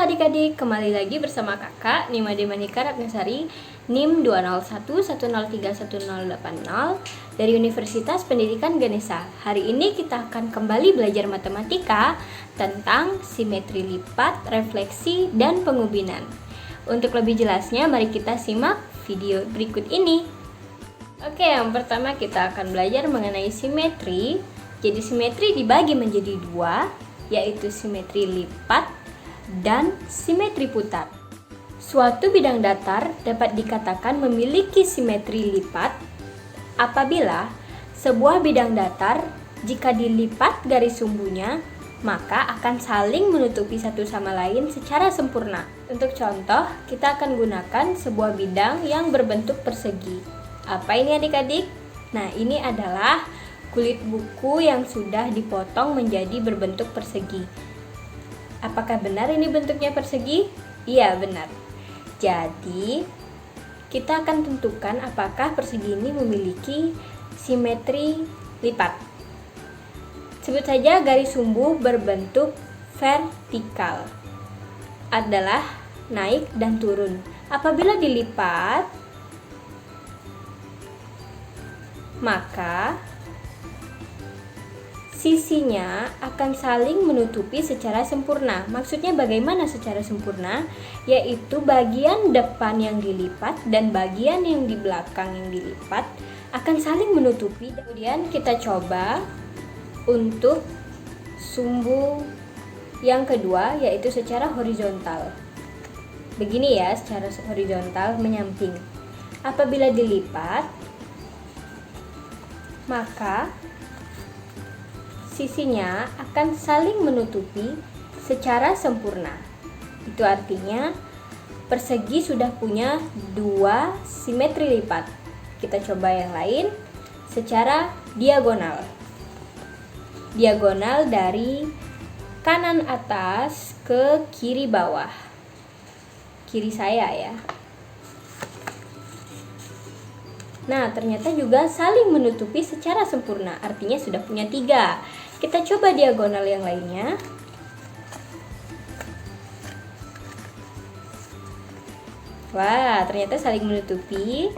adik-adik, kembali lagi bersama kakak Nima Demanika Ratnasari, NIM 201103180 dari Universitas Pendidikan Ganesha. Hari ini kita akan kembali belajar matematika tentang simetri lipat, refleksi, dan pengubinan. Untuk lebih jelasnya, mari kita simak video berikut ini. Oke, yang pertama kita akan belajar mengenai simetri. Jadi simetri dibagi menjadi dua, yaitu simetri lipat dan simetri putar. Suatu bidang datar dapat dikatakan memiliki simetri lipat apabila sebuah bidang datar jika dilipat garis sumbunya maka akan saling menutupi satu sama lain secara sempurna. Untuk contoh, kita akan gunakan sebuah bidang yang berbentuk persegi. Apa ini adik-adik? Nah, ini adalah kulit buku yang sudah dipotong menjadi berbentuk persegi. Apakah benar ini bentuknya persegi? Iya, benar. Jadi, kita akan tentukan apakah persegi ini memiliki simetri lipat. Sebut saja garis sumbu berbentuk vertikal. Adalah naik dan turun. Apabila dilipat, maka sisinya akan saling menutupi secara sempurna. Maksudnya bagaimana secara sempurna? Yaitu bagian depan yang dilipat dan bagian yang di belakang yang dilipat akan saling menutupi. Kemudian kita coba untuk sumbu yang kedua, yaitu secara horizontal. Begini ya, secara horizontal menyamping. Apabila dilipat, maka sisinya akan saling menutupi secara sempurna. Itu artinya persegi sudah punya dua simetri lipat. Kita coba yang lain secara diagonal. Diagonal dari kanan atas ke kiri bawah. Kiri saya ya. Nah, ternyata juga saling menutupi secara sempurna. Artinya sudah punya tiga. Kita coba diagonal yang lainnya. Wah, ternyata saling menutupi.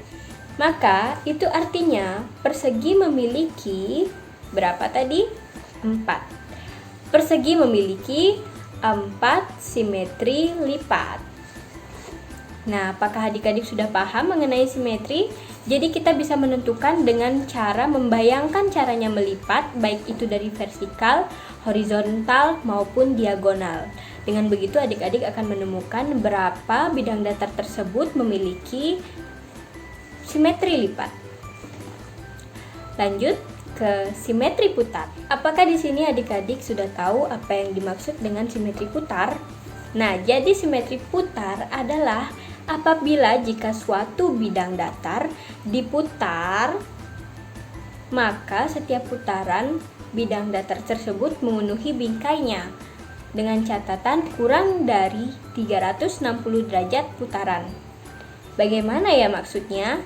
Maka itu artinya persegi memiliki berapa tadi? 4. Persegi memiliki 4 simetri lipat. Nah, apakah adik-adik sudah paham mengenai simetri? Jadi kita bisa menentukan dengan cara membayangkan caranya melipat, baik itu dari vertikal, horizontal, maupun diagonal. Dengan begitu adik-adik akan menemukan berapa bidang datar tersebut memiliki simetri lipat. Lanjut ke simetri putar. Apakah di sini adik-adik sudah tahu apa yang dimaksud dengan simetri putar? Nah, jadi simetri putar adalah apabila jika suatu bidang datar diputar, maka setiap putaran bidang datar tersebut memenuhi bingkainya dengan catatan kurang dari 360 derajat putaran. Bagaimana ya maksudnya?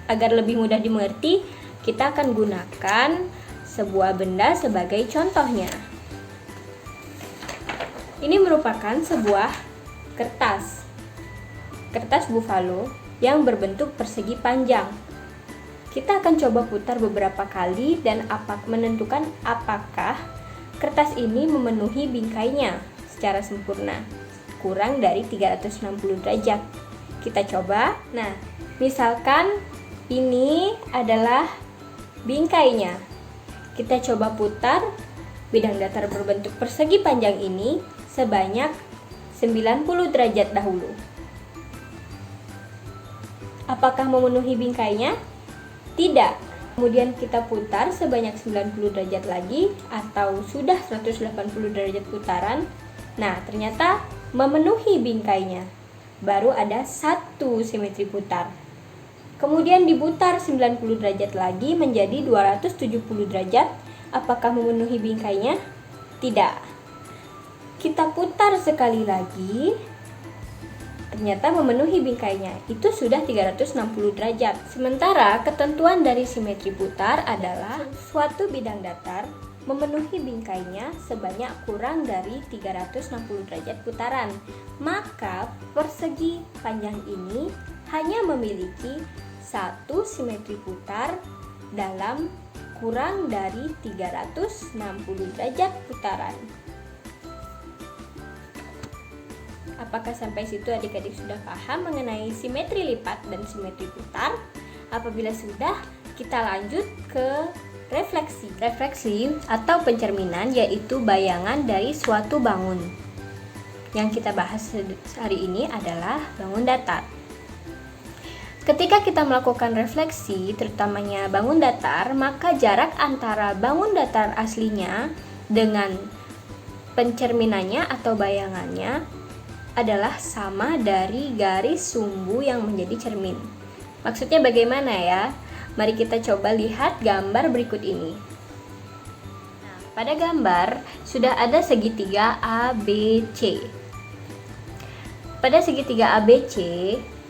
Agar lebih mudah dimengerti, kita akan gunakan sebuah benda sebagai contohnya. Ini merupakan sebuah kertas buffalo yang berbentuk persegi panjang. Kita akan coba putar beberapa kali dan menentukan apakah kertas ini memenuhi bingkainya secara sempurna, kurang dari 360 derajat. Kita coba. Nah, misalkan ini adalah bingkainya. Kita coba putar bidang datar berbentuk persegi panjang ini sebanyak 90 derajat dahulu. Apakah memenuhi bingkainya? Tidak. Kemudian kita putar sebanyak 90 derajat lagi atau sudah 180 derajat putaran. Nah, ternyata memenuhi bingkainya. Baru ada satu simetri putar. Kemudian diputar 90 derajat lagi menjadi 270 derajat. Apakah memenuhi bingkainya? Tidak. Kita putar sekali lagi. Ternyata memenuhi bingkainya, itu sudah 360 derajat. Sementara ketentuan dari simetri putar adalah suatu bidang datar memenuhi bingkainya sebanyak kurang dari 360 derajat putaran. Maka persegi panjang ini hanya memiliki satu simetri putar dalam kurang dari 360 derajat putaran. Apakah sampai situ adik-adik sudah paham mengenai simetri lipat dan simetri putar? Apabila sudah, kita lanjut ke refleksi. Refleksi atau pencerminan yaitu bayangan dari suatu bangun. Yang kita bahas hari ini adalah bangun datar. Ketika kita melakukan refleksi, terutamanya bangun datar, maka jarak antara bangun datar aslinya dengan pencerminannya atau bayangannya adalah sama dari garis sumbu yang menjadi cermin. Maksudnya bagaimana ya? Mari kita coba lihat gambar berikut ini. Nah, pada gambar sudah ada segitiga ABC. Pada segitiga ABC,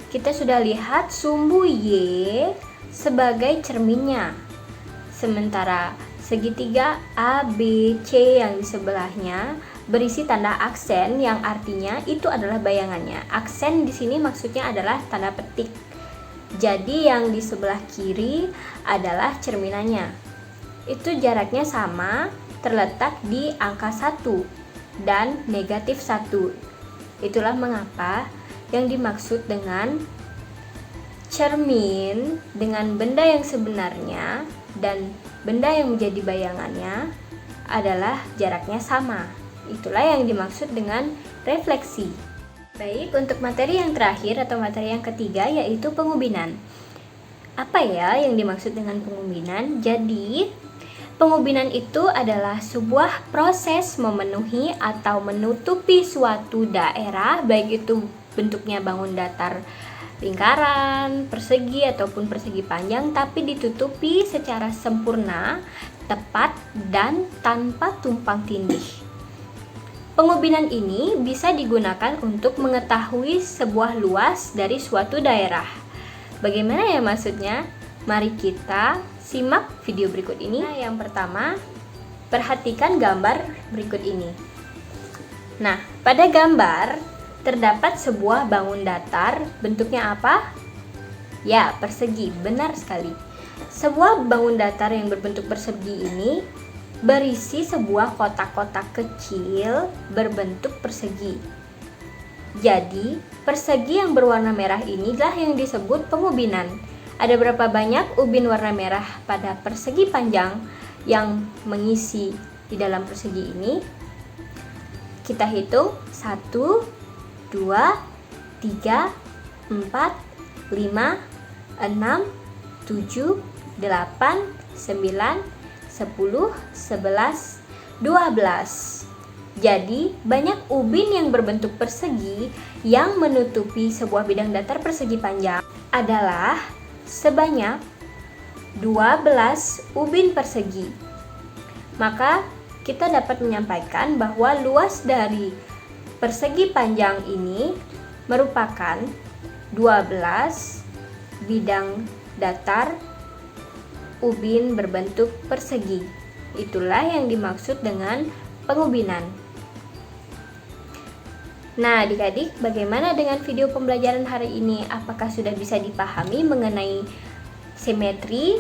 kita sudah lihat sumbu Y sebagai cerminnya. Sementara segitiga ABC yang di sebelahnya berisi tanda aksen yang artinya itu adalah bayangannya. Aksen di sini maksudnya adalah tanda petik. Jadi yang di sebelah kiri adalah cerminannya. Itu jaraknya sama, terletak di angka 1 dan negatif 1. Itulah mengapa yang dimaksud dengan cermin dengan benda yang sebenarnya dan benda yang menjadi bayangannya adalah jaraknya sama. Itulah yang dimaksud dengan refleksi. Baik, untuk materi yang terakhir atau materi yang ketiga yaitu pengubinan. Apa ya yang dimaksud dengan pengubinan? Jadi, pengubinan itu adalah sebuah proses memenuhi atau menutupi suatu daerah, baik itu bentuknya bangun datar lingkaran, persegi ataupun persegi panjang, tapi ditutupi secara sempurna, tepat, dan tanpa tumpang tindih. Pengubinan ini bisa digunakan untuk mengetahui sebuah luas dari suatu daerah. Bagaimana ya maksudnya? Mari kita simak video berikut ini. Nah, yang pertama, perhatikan gambar berikut ini. Nah, pada gambar terdapat sebuah bangun datar, bentuknya apa? Ya, persegi, benar sekali. Sebuah bangun datar yang berbentuk persegi ini berisi sebuah kotak-kotak kecil berbentuk persegi. Jadi, persegi yang berwarna merah inilah yang disebut pengubinan. Ada berapa banyak ubin warna merah pada persegi panjang yang mengisi di dalam persegi ini? Kita hitung 1, 2, 3, 4, 5, 6, 7, 8, 9, 10, 11, 12. Jadi, banyak ubin yang berbentuk persegi yang menutupi sebuah bidang datar persegi panjang adalah sebanyak 12 ubin persegi. Maka, kita dapat menyampaikan bahwa luas dari persegi panjang ini merupakan 12 bidang datar ubin berbentuk persegi. Itulah yang dimaksud dengan pengubinan. Nah, adik-adik, bagaimana dengan video pembelajaran hari ini? Apakah sudah bisa dipahami mengenai simetri,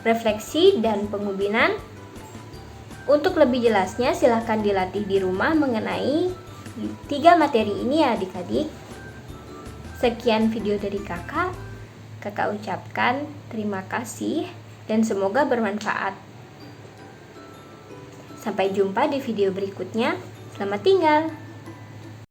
refleksi, dan pengubinan? Untuk lebih jelasnya, silahkan dilatih di rumah mengenai 3 materi ini ya adik-adik. Sekian video dari kakak. Kakak ucapkan terima kasih dan semoga bermanfaat. Sampai jumpa di video berikutnya. Selamat tinggal.